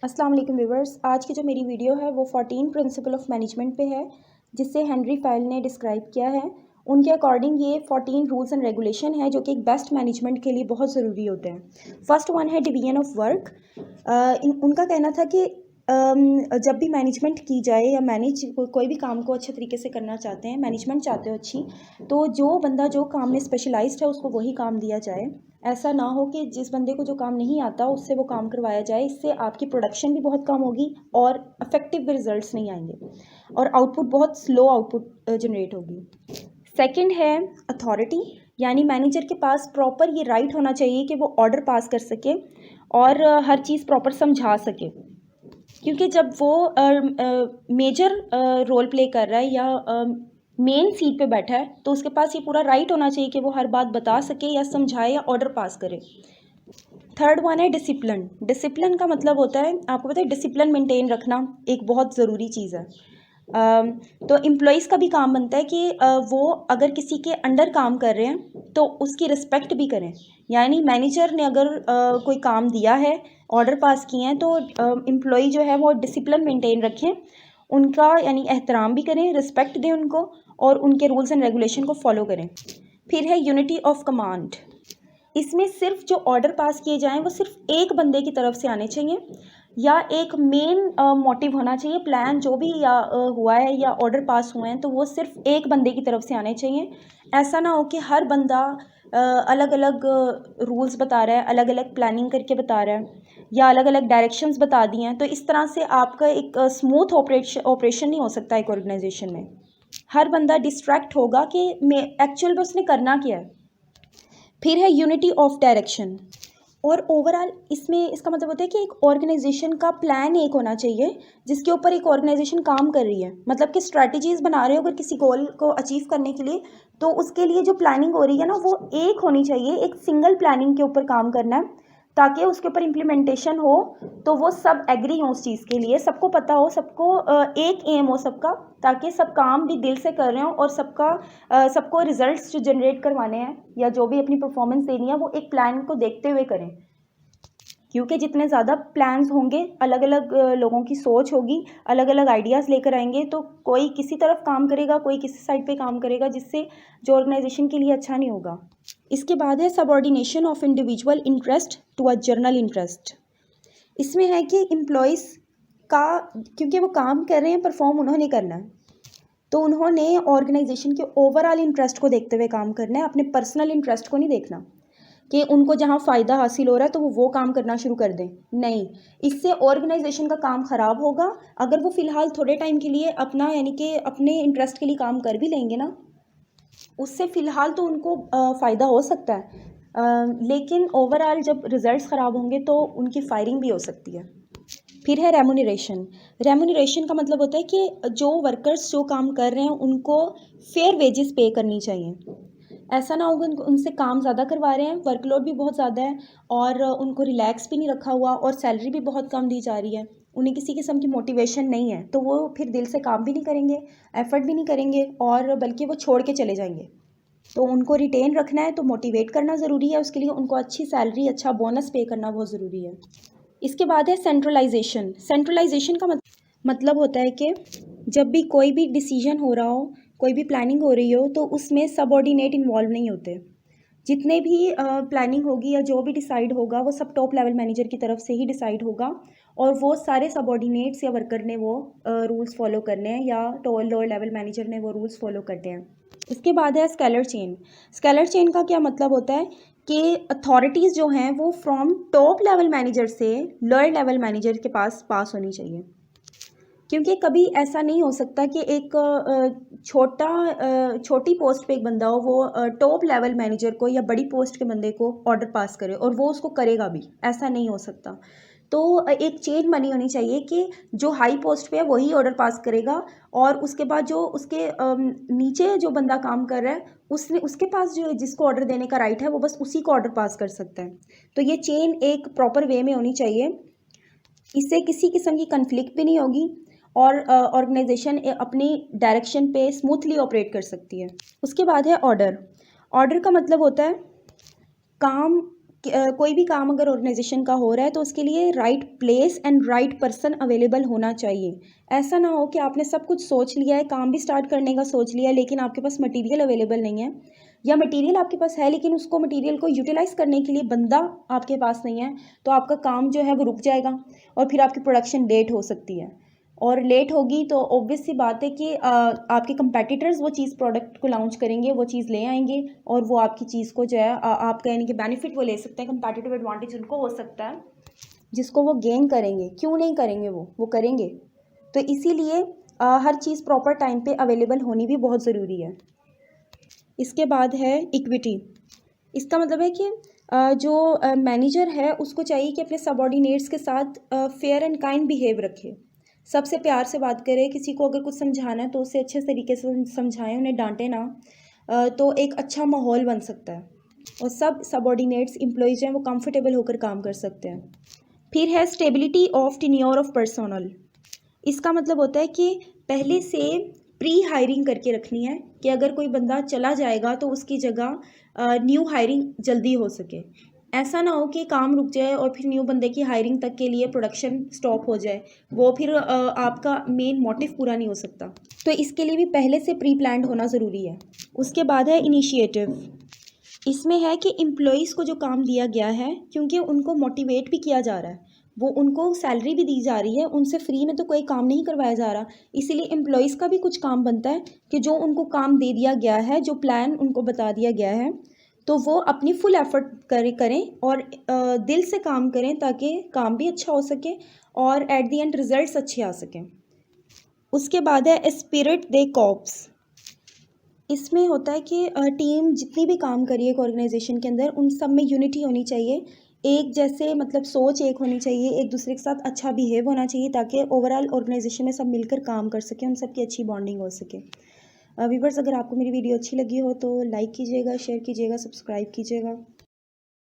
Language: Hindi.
अस्सलाम वालेकुम व्यूवर्स। आज की जो मेरी वीडियो है वो 14 प्रिंसिपल ऑफ मैनेजमेंट पे है, जिससे हेनरी फाइल ने डिस्क्राइब किया है। उनके अकॉर्डिंग ये 14 रूल्स एंड रेगुलेशन है जो कि एक बेस्ट मैनेजमेंट के लिए बहुत ज़रूरी होते हैं। फर्स्ट वन है डिवीजन ऑफ वर्क। उनका कहना था कि जब भी मैनेजमेंट की जाए या कोई भी काम को अच्छे तरीके से करना चाहते हैं, मैनेजमेंट चाहते हो अच्छी, तो जो बंदा जो काम में स्पेशलाइज्ड है उसको वही काम दिया जाए। ऐसा ना हो कि जिस बंदे को जो काम नहीं आता उससे वो काम करवाया जाए। इससे आपकी प्रोडक्शन भी बहुत कम होगी और इफेक्टिव रिजल्ट्स नहीं आएंगे और आउटपुट बहुत स्लो आउटपुट जनरेट होगी। सेकंड है अथॉरिटी, यानी मैनेजर के पास प्रॉपर ये राइट होना चाहिए कि वो ऑर्डर पास कर सके और हर चीज़ प्रॉपर समझा सके, क्योंकि जब वो मेजर रोल प्ले कर रहा है या मेन सीट पे बैठा है तो उसके पास ये पूरा राइट होना चाहिए कि वो हर बात बता सके या समझाए या ऑर्डर पास करे। थर्ड वन है डिसिप्लिन। डिसिप्लिन का मतलब होता है, आपको पता है, डिसिप्लिन मेंटेन रखना एक बहुत ज़रूरी चीज़ है। तो एम्प्लॉयज़ का भी काम बनता है कि वो अगर किसी के अंडर काम कर रहे हैं तो उसकी रिस्पेक्ट भी करें। यानी मैनेजर ने अगर कोई काम दिया है, ऑर्डर पास किए हैं, तो एम्प्लॉय जो है वो डिसिप्लिन मेंटेन रखें, उनका यानी एहतराम भी करें, रिस्पेक्ट दें उनको और उनके रूल्स एंड रेगुलेशन को फॉलो करें। फिर है यूनिटी ऑफ कमांड। इसमें सिर्फ जो ऑर्डर पास किए जाएं वो सिर्फ एक बंदे की तरफ से आने चाहिए या एक मेन मोटिव होना चाहिए। प्लान जो भी हुआ है या ऑर्डर पास हुए हैं तो वो सिर्फ एक बंदे की तरफ से आने चाहिए। ऐसा ना हो कि हर बंदा अलग अलग रूल्स बता रहा है, अलग अलग प्लानिंग करके बता रहा है या अलग अलग डायरेक्शंस बता दिए हैं। तो इस तरह से आपका एक स्मूथ ऑपरेशन नहीं हो सकता एक ऑर्गेनाइजेशन में। हर बंदा डिस्ट्रैक्ट होगा कि एक्चुअल में उसने करना क्या है। फिर है यूनिटी ऑफ डायरेक्शन। और ओवरऑल इसमें इसका मतलब होता है कि एक ऑर्गेनाइजेशन का प्लान एक होना चाहिए जिसके ऊपर एक ऑर्गेनाइजेशन काम कर रही है। मतलब कि स्ट्रैटेजीज बना रहे हो अगर किसी गोल को अचीव करने के लिए, तो उसके लिए जो प्लानिंग हो रही है ना वो एक होनी चाहिए, एक सिंगल प्लानिंग के ऊपर काम करना है ताकि उसके ऊपर इम्प्लीमेंटेशन हो तो वो सब एग्री हो उस चीज़ के लिए, सबको पता हो, सबको एक एम हो सबका, ताकि सब काम भी दिल से कर रहे हो और सबको रिजल्ट्स जो जनरेट करवाने हैं या जो भी अपनी परफॉर्मेंस देनी है वो एक प्लान को देखते हुए करें। क्योंकि जितने ज़्यादा प्लान्स होंगे, अलग अलग लोगों की सोच होगी, अलग अलग आइडियाज़ लेकर आएंगे, तो कोई किसी तरफ काम करेगा, कोई किसी साइड पे काम करेगा, जिससे जो ऑर्गेनाइजेशन के लिए अच्छा नहीं होगा। इसके बाद है subordination of individual interest to a general interest. इसमें है कि एम्प्लॉयज़ का, क्योंकि वो काम कर रहे हैं, परफॉर्म उन्होंने करना है, तो उन्होंने ऑर्गेनाइजेशन के ओवरऑल इंटरेस्ट को देखते हुए काम करना है, अपने पर्सनल इंटरेस्ट को नहीं देखना कि उनको जहाँ फ़ायदा हासिल हो रहा है तो वो काम करना शुरू कर दें। नहीं, इससे ऑर्गेनाइजेशन का काम ख़राब होगा। अगर वो फ़िलहाल थोड़े टाइम के लिए अपना यानी कि अपने इंटरेस्ट के लिए काम कर भी लेंगे ना, उससे फ़िलहाल तो उनको फ़ायदा हो सकता है, लेकिन ओवरऑल जब रिज़ल्ट्स ख़राब होंगे तो उनकी फायरिंग भी हो सकती है। फिर है रेमुनरेशन। रेमुनरेशन का मतलब होता है कि जो वर्कर्स जो काम कर रहे हैं उनको फेयर वेजेस पे करनी चाहिए। ऐसा ना हो कि उनसे काम ज़्यादा करवा रहे हैं, वर्कलोड भी बहुत ज़्यादा है और उनको रिलैक्स भी नहीं रखा हुआ और सैलरी भी बहुत कम दी जा रही है, उन्हें किसी किस्म की मोटिवेशन नहीं है, तो वो फिर दिल से काम भी नहीं करेंगे, एफर्ट भी नहीं करेंगे और बल्कि वो छोड़ के चले जाएंगे। तो उनको रिटेन रखना है तो मोटिवेट करना ज़रूरी है, उसके लिए उनको अच्छी सैलरी, अच्छा बोनस पे करना बहुत ज़रूरी है। इसके बाद है सेंट्रलाइजेशन। सेंट्रलाइजेशन का मतलब होता है कि जब भी कोई भी डिसीजन हो रहा हो, कोई भी प्लानिंग हो रही हो, तो उसमें सबऑर्डिनेट इन्वॉल्व नहीं होते। जितने भी प्लानिंग होगी या जो भी डिसाइड होगा वो सब टॉप लेवल मैनेजर की तरफ से ही डिसाइड होगा और वो सारे सबऑर्डिनेट्स या वर्कर ने वो रूल्स फॉलो करने हैं या लोअर लेवल मैनेजर ने वो रूल्स फॉलो करने हैं। इसके बाद है स्केलर चेन। स्केलर चेन का क्या मतलब होता है कि अथॉरिटीज़ जो हैं वो फ्रॉम टॉप लेवल मैनेजर से लोअर लेवल मैनेजर के पास होनी चाहिए। क्योंकि कभी ऐसा नहीं हो सकता कि एक छोटी पोस्ट पे एक बंदा हो, वो टॉप लेवल मैनेजर को या बड़ी पोस्ट के बंदे को ऑर्डर पास करे और वो उसको करेगा भी, ऐसा नहीं हो सकता। तो एक चेन बनी होनी चाहिए कि जो हाई पोस्ट पे है वही ऑर्डर पास करेगा और उसके बाद जो उसके नीचे जो बंदा काम कर रहा है उसके पास जो जिसको ऑर्डर देने का राइट है वो बस उसी को ऑर्डर पास कर सकता है। तो ये चेन एक प्रॉपर वे में होनी चाहिए, इससे किसी किस्म की कन्फ्लिक्ट भी नहीं होगी और ऑर्गेनाइजेशन अपनी डायरेक्शन पे स्मूथली ऑपरेट कर सकती है। उसके बाद है ऑर्डर। ऑर्डर का मतलब होता है काम कोई भी काम अगर ऑर्गेनाइजेशन का हो रहा है तो उसके लिए right place and right person available होना चाहिए। ऐसा ना हो कि आपने सब कुछ सोच लिया है, काम भी स्टार्ट करने का सोच लिया है, लेकिन आपके पास मटेरियल अवेलेबल नहीं है, या मटेरियल आपके पास है लेकिन उसको मटेरियल को यूटिलाइज करने के लिए बंदा आपके पास नहीं है, तो आपका काम जो है वो रुक जाएगा और फिर आपकी प्रोडक्शन लेट हो सकती है। और लेट होगी तो ऑब्वियस सी बात है कि आपके कंपेटिटर्स वो चीज़ प्रोडक्ट को लॉन्च करेंगे, वो चीज़ ले आएंगे और वो आपकी चीज़ को जो है आपका यानी कि बेनिफिट वो ले सकते हैं, कंपेटिटिव एडवांटेज उनको हो सकता है जिसको वो गेन करेंगे। क्यों नहीं करेंगे, वो करेंगे। तो इसीलिए हर चीज़ प्रॉपर टाइम पे अवेलेबल होनी भी बहुत ज़रूरी है। इसके बाद है इक्विटी। इसका मतलब है कि जो मैनेजर है उसको चाहिए कि अपने सबऑर्डिनेट्स के साथ फेयर एंड काइंड बिहेव रखे, सबसे प्यार से बात करें। किसी को अगर कुछ समझाना है तो उसे अच्छे तरीके से समझाएं, उन्हें डांटे ना। तो एक अच्छा माहौल बन सकता है और सब सबऑर्डिनेट्स एम्प्लॉयज़ हैं वो कंफर्टेबल होकर काम कर सकते हैं। फिर है stability of tenure of personal. इसका मतलब होता है कि पहले से प्री हायरिंग करके रखनी है कि अगर कोई बंदा चला जाएगा तो उसकी जगह न्यू हायरिंग जल्दी हो सके। ऐसा ना हो कि काम रुक जाए और फिर न्यू बंदे की हायरिंग तक के लिए प्रोडक्शन स्टॉप हो जाए, वो फिर आपका मेन मोटिव पूरा नहीं हो सकता। तो इसके लिए भी पहले से प्री प्लान्ड होना ज़रूरी है। उसके बाद है इनिशिएटिव। इसमें है कि एम्प्लॉयज़ को जो काम दिया गया है, क्योंकि उनको मोटिवेट भी किया जा रहा है, वो उनको सैलरी भी दी जा रही है, उनसे फ्री में तो कोई काम नहीं करवाया जा रहा, इसीलिए एम्प्लॉयज़ का भी कुछ काम बनता है कि जो उनको काम दे दिया गया है, जो प्लान उनको बता दिया गया है, तो वो अपनी फुल एफर्ट करें और दिल से काम करें ताकि काम भी अच्छा हो सके और एट दी एंड रिजल्ट्स अच्छे आ सकें। उसके बाद है स्पिरिट दे कॉप्स। इसमें होता है कि टीम जितनी भी काम करी है एक ऑर्गेनाइजेशन के अंदर, उन सब में यूनिटी होनी चाहिए, एक जैसे मतलब सोच एक होनी चाहिए, एक दूसरे के साथ अच्छा बिहेव होना चाहिए ताकि ओवरऑल ऑर्गेनाइजेशन में सब मिलकर काम कर सकें, उन सब की अच्छी बॉन्डिंग हो सके। व्यूअर्स, अगर आपको मेरी वीडियो अच्छी लगी हो तो लाइक कीजिएगा, शेयर कीजिएगा, सब्सक्राइब कीजिएगा।